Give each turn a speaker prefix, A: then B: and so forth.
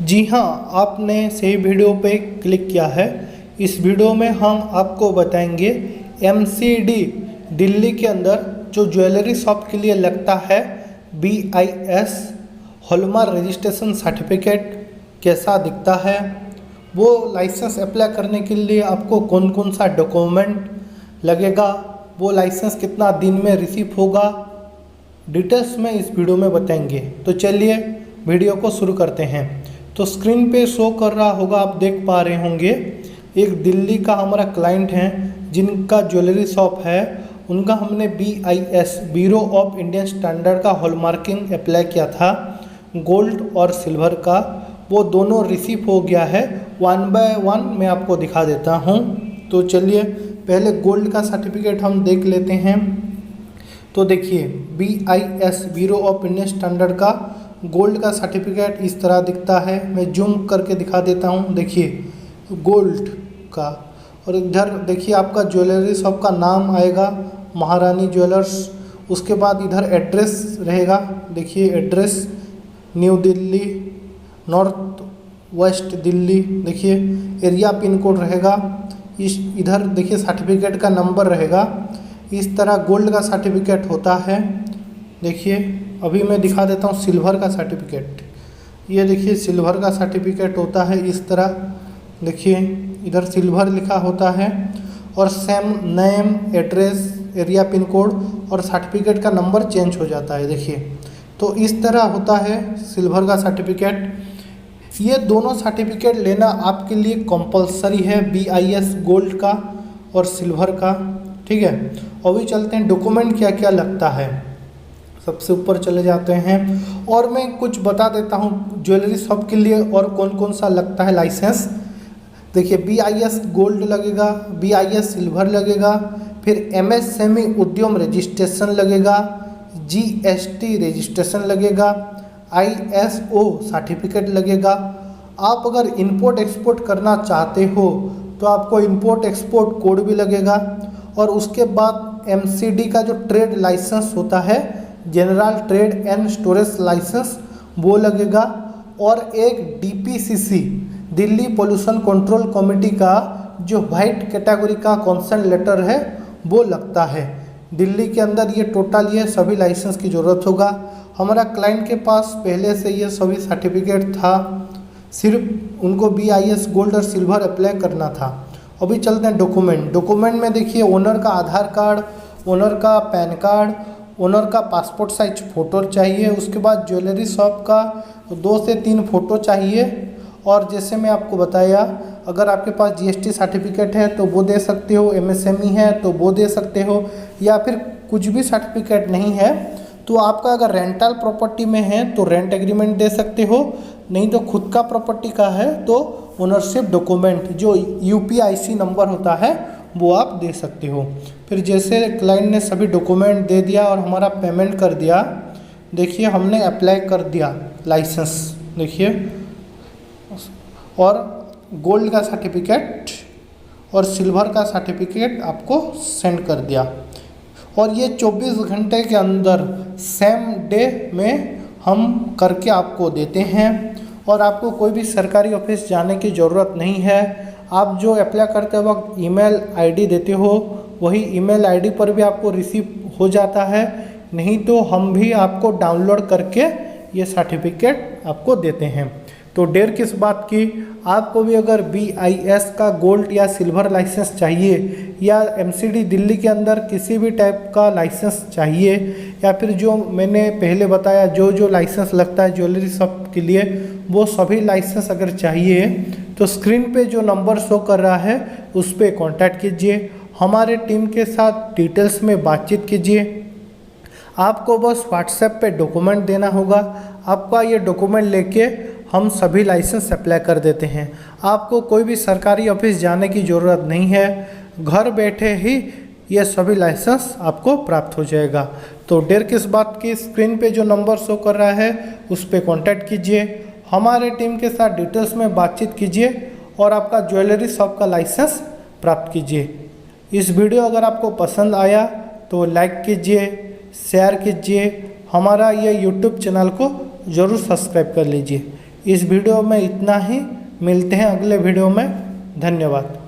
A: जी हाँ, आपने सही वीडियो पे क्लिक किया है। इस वीडियो में हम आपको बताएंगे एमसीडी दिल्ली के अंदर जो ज्वेलरी शॉप के लिए लगता है BIS हॉलमार्क रजिस्ट्रेशन सर्टिफिकेट कैसा दिखता है, वो लाइसेंस अप्लाई करने के लिए आपको कौन कौन सा डॉक्यूमेंट लगेगा, वो लाइसेंस कितना दिन में रिसीव होगा, डिटेल्स में इस वीडियो में बताएंगे। तो चलिए वीडियो को शुरू करते हैं। तो स्क्रीन पे शो कर रहा होगा, आप देख पा रहे होंगे, एक दिल्ली का हमारा क्लाइंट है जिनका ज्वेलरी शॉप है। उनका हमने BIS bureau of Indian standard का हॉलमार्किंग अप्लाई किया था, गोल्ड और सिल्वर का। वो दोनों रिसीव हो गया है। 1 बाय 1 मैं आपको दिखा देता हूँ। तो चलिए पहले गोल्ड का सर्टिफिकेट हम देख लेते हैं। तो देखिए BIS bureau of Indian standard का गोल्ड का सर्टिफिकेट इस तरह दिखता है। मैं जूम करके दिखा देता हूँ। देखिए गोल्ड का, और इधर देखिए आपका ज्वेलरी शॉप का नाम आएगा महारानी ज्वेलर्स। उसके बाद इधर एड्रेस रहेगा। देखिए address new Delhi, north west Delhi. देखिए एरिया पिन कोड रहेगा। इधर देखिए सर्टिफिकेट का नंबर रहेगा। इस तरह गोल्ड का सर्टिफिकेट होता है। देखिए अभी मैं दिखा देता हूँ सिल्वर का सर्टिफिकेट। ये देखिए सिल्वर का सर्टिफिकेट होता है इस तरह। देखिए इधर सिल्वर लिखा होता है और same name, address, area pin code और सर्टिफिकेट का नंबर चेंज हो जाता है। देखिए तो इस तरह होता है सिल्वर का सर्टिफिकेट। ये दोनों सर्टिफिकेट लेना आपके लिए कंपलसरी है, BIS गोल्ड का और सिल्वर का। ठीक है, अभी चलते हैं डॉक्यूमेंट क्या क्या लगता है। सबसे ऊपर चले जाते हैं और मैं कुछ बता देता हूँ ज्वेलरी शॉप के लिए और कौन कौन सा लगता है लाइसेंस। देखिए BIS गोल्ड लगेगा, BIS सिल्वर लगेगा, फिर MSME उद्यम रजिस्ट्रेशन लगेगा, GST रजिस्ट्रेशन लगेगा, ISO सर्टिफिकेट लगेगा। आप अगर इंपोर्ट एक्सपोर्ट करना चाहते हो तो आपको इंपोर्ट एक्सपोर्ट कोड भी लगेगा। और उसके बाद MCD का जो ट्रेड लाइसेंस होता है, general trade and storage licence, वो लगेगा। और एक DPCC Delhi pollution control committee का जो वाइट कैटेगरी का कॉन्सेंट लेटर है वो लगता है। दिल्ली के अंदर ये टोटल ये सभी लाइसेंस की ज़रूरत होगा। हमारा क्लाइंट के पास पहले से ये सभी सर्टिफिकेट था, सिर्फ उनको BIS गोल्ड और सिल्वर अप्लाई करना था। अभी चलते हैं डॉक्यूमेंट में देखिए ओनर का आधार कार्ड, ओनर का पैन कार्ड, ओनर का पासपोर्ट साइज फ़ोटो चाहिए। उसके बाद ज्वेलरी शॉप का 2 से 3 फ़ोटो चाहिए। और जैसे मैं आपको बताया, अगर आपके पास GST सर्टिफिकेट है तो वो दे सकते हो, MSME है तो वो दे सकते हो, या फिर कुछ भी सर्टिफिकेट नहीं है तो आपका अगर रेंटल प्रॉपर्टी में है तो रेंट एग्रीमेंट दे सकते हो, नहीं तो खुद का प्रॉपर्टी का है तो ओनरशिप डॉक्यूमेंट जो UPIC नंबर होता है वो आप दे सकते हो। फिर जैसे क्लाइंट ने सभी डॉक्यूमेंट दे दिया और हमारा पेमेंट कर दिया, देखिए हमने अप्लाई कर दिया लाइसेंस। देखिए और गोल्ड का सर्टिफिकेट और सिल्वर का सर्टिफिकेट आपको सेंड कर दिया। और ये 24 घंटे के अंदर सेम डे में हम करके आपको देते हैं। और आपको कोई भी सरकारी ऑफिस जाने की ज़रूरत नहीं है। आप जो अप्लाई करते वक्त ईमेल आईडी देते हो, वही ईमेल आईडी पर भी आपको रिसीव हो जाता है। नहीं तो हम भी आपको डाउनलोड करके ये सर्टिफिकेट आपको देते हैं। तो देर किस बात की, आपको भी अगर BIS का गोल्ड या सिल्वर लाइसेंस चाहिए, या MCD दिल्ली के अंदर किसी भी टाइप का लाइसेंस चाहिए, या फिर जो मैंने पहले बताया जो लाइसेंस लगता है ज्वेलरी शॉप के लिए, वो सभी लाइसेंस अगर चाहिए तो स्क्रीन पे जो नंबर शो कर रहा है उस पर कॉन्टैक्ट कीजिए। हमारे टीम के साथ डिटेल्स में बातचीत कीजिए। आपको बस WhatsApp पे डॉक्यूमेंट देना होगा। आपका ये डॉक्यूमेंट लेके हम सभी लाइसेंस अप्लाई कर देते हैं। आपको कोई भी सरकारी ऑफिस जाने की ज़रूरत नहीं है, घर बैठे ही ये सभी लाइसेंस आपको प्राप्त हो जाएगा। तो देर किस बात की, स्क्रीन पे जो नंबर शो कर रहा है उस पर कॉन्टैक्ट कीजिए, हमारे टीम के साथ डिटेल्स में बातचीत कीजिए और आपका ज्वेलरी शॉप का लाइसेंस प्राप्त कीजिए। इस वीडियो अगर आपको पसंद आया तो लाइक कीजिए, शेयर कीजिए, हमारा ये YouTube चैनल को ज़रूर सब्सक्राइब कर लीजिए। इस वीडियो में इतना ही, मिलते हैं अगले वीडियो में। धन्यवाद।